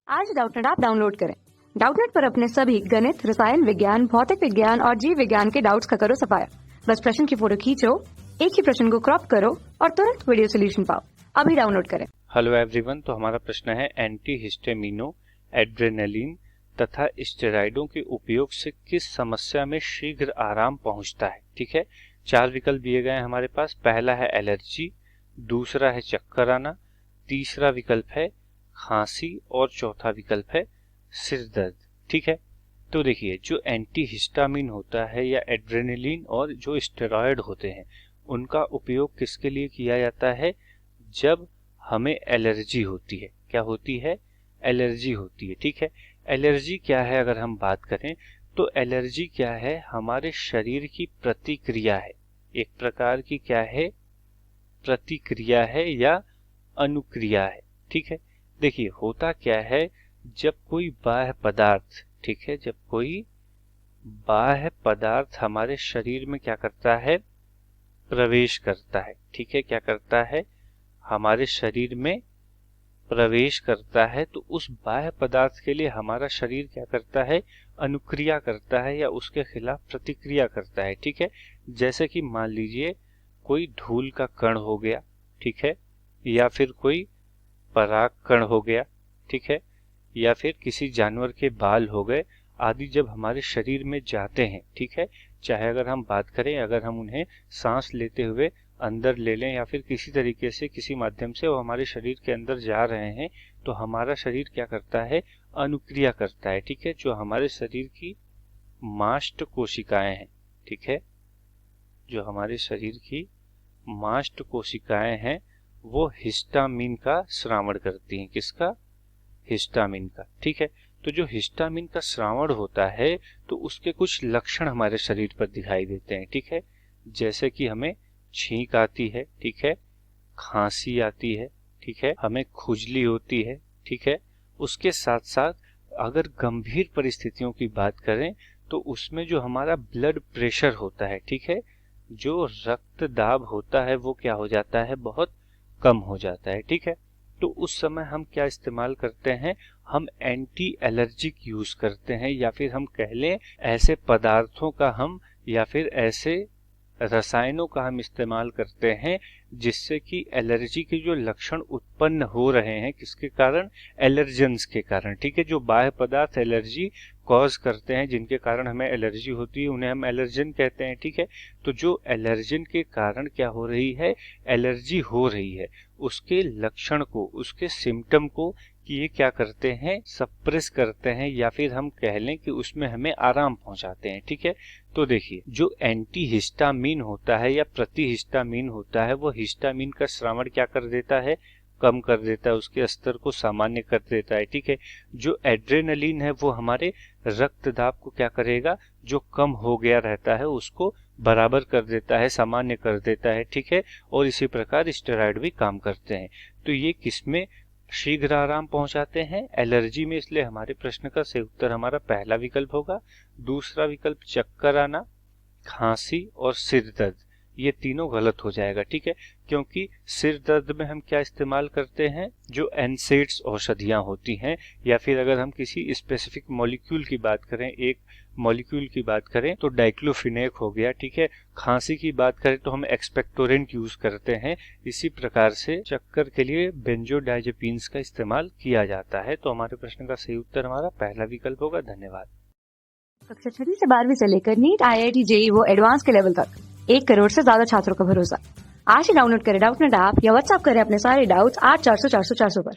आज Doubtnut app download करें। Doubtnut पर अपने सभी गणित, रसायन विज्ञान, भौतिक विज्ञान और जीव विज्ञान के डाउट्स का करो सफाया। बस प्रश्न की फोटो खींचो, एक ही प्रश्न को क्रॉप करो और तुरंत वीडियो सोल्यूशन पाओ। अभी डाउनलोड करें। हेलो एवरीवन, तो हमारा प्रश्न है एंटीहिस्टामिनो, एड्रेनलिन तथा स्टेरॉइडों के उपयोग से किस समस्या में शीघ्र आराम पहुंचता है। ठीक है, 4 विकल्प दिए गए हैं हमारे पास। पहला है एलर्जी, दूसरा है चक्कर आना, तीसरा विकल्प है खांसी और चौथा विकल्प है सिर दर्द। ठीक है, तो देखिए, जो एंटीहिस्टामिन होता है या एड्रेनलिन और जो स्टेरॉइड होते हैं, उनका उपयोग किसके लिए किया जाता है? जब हमें एलर्जी होती है। क्या होती है? एलर्जी होती है। ठीक है, एलर्जी क्या है? अगर हम बात करें तो एलर्जी क्या है? हमारे शरीर की प्रतिक्रिया है। एक प्रकार की क्या है? प्रतिक्रिया है या अनुक्रिया है। ठीक है, देखिए होता क्या है, जब कोई बाह्य पदार्थ, ठीक है, जब कोई बाह्य पदार्थ हमारे शरीर में क्या करता है? प्रवेश करता है। ठीक है, क्या करता है? हमारे शरीर में प्रवेश करता है, तो उस बाह्य पदार्थ के लिए हमारा शरीर क्या करता है? अनुक्रिया करता है या उसके खिलाफ प्रतिक्रिया करता है। ठीक है, जैसे कि मान लीजिए कोई धूल का कण हो गया, ठीक है, या फिर कोई पराग कण हो गया, ठीक है, या फिर किसी जानवर के बाल हो गए आदि, जब हमारे शरीर में जाते हैं, ठीक है, चाहे अगर हम बात करें, अगर हम उन्हें सांस लेते हुए अंदर ले लें या फिर किसी तरीके से किसी माध्यम से वो हमारे शरीर के अंदर जा रहे हैं, तो हमारा शरीर क्या करता है? अनुक्रिया करता है। ठीक है, जो हमारे शरीर की मास्ट कोशिकाएं हैं, ठीक है, जो हमारे शरीर की मास्ट कोशिकाएं हैं, वो हिस्टामिन का स्रावण करती हैं। किसका? हिस्टामिन का। ठीक है, तो जो हिस्टामिन का स्रावण होता है, तो उसके कुछ लक्षण हमारे शरीर पर दिखाई देते हैं। ठीक है, जैसे कि हमें छींक आती है, ठीक है, खांसी आती है, ठीक है, हमें खुजली होती है। ठीक है, उसके साथ साथ अगर गंभीर परिस्थितियों की बात करें तो उसमें जो हमारा ब्लड प्रेशर होता है, ठीक है, जो रक्त दाब होता है, वो क्या हो जाता है? बहुत कम हो जाता है। ठीक है, तो उस समय हम क्या इस्तेमाल करते हैं? हम एंटी एलर्जिक यूज करते हैं, या फिर हम कह लें ऐसे पदार्थों का हम, या फिर ऐसे रसायनों का हम इस्तेमाल करते हैं जिससे कि एलर्जी के जो लक्षण उत्पन्न हो रहे हैं, किसके कारण? एलर्जेंस के कारण। ठीक है, जो बाह्य पदार्थ एलर्जी कॉज करते हैं, जिनके कारण हमें एलर्जी होती है, उन्हें हम एलर्जन कहते हैं। ठीक है, तो जो एलर्जन के कारण क्या हो रही है? एलर्जी हो रही है, उसके लक्षण को, उसके सिम्टम को कि ये क्या करते हैं? सप्रेस करते हैं, या फिर हम कह लें कि उसमें हमें आराम पहुंचाते हैं। ठीक है, तो देखिए, जो एंटीहिस्टामिन होता है या प्रतिहिस्टामिन होता है, वो हिस्टामिन का स्रावण क्या कर देता है? कम कर देता है, उसके स्तर को सामान्य कर देता है। ठीक है, जो एड्रेनलिन है वो हमारे रक्त दाब को क्या करेगा? जो कम हो गया रहता है उसको बराबर कर देता है, सामान्य कर देता है। ठीक है, और इसी प्रकार स्टेरॉइड भी काम करते हैं। तो ये किसमें शीघ्र आराम पहुंचाते हैं? एलर्जी में। इसलिए हमारे प्रश्न का सही उत्तर हमारा पहला विकल्प होगा। दूसरा विकल्प चक्कर आना, खांसी और सिर दर्द, ये तीनों गलत हो जाएगा। ठीक है, क्योंकि सिर दर्द में हम क्या इस्तेमाल करते हैं? जो एनसेड्स औषधियां होती हैं, या फिर अगर हम किसी स्पेसिफिक मॉलिक्यूल की बात करें, एक मॉलिक्यूल की बात करें तो डाइक्लोफिनेक हो गया। ठीक है, खांसी की बात करें तो हम एक्सपेक्टोरेंट यूज करते हैं। इसी प्रकार से चक्कर के लिए बेंजोडाइजेपिन्स का इस्तेमाल किया जाता है। तो हमारे प्रश्न का सही उत्तर हमारा पहला विकल्प होगा। धन्यवाद। कक्षा 6 से 12वीं से लेकर नीट, IIT, JEE वो एडवांस के लेवल तक 1 करोड़ से ज्यादा छात्रों का भरोसा। आज ही डाउनलोड करें डाउटनेट ऐप या व्हाट्सएप करें अपने सारे डाउट्स 8400 400 400 पर।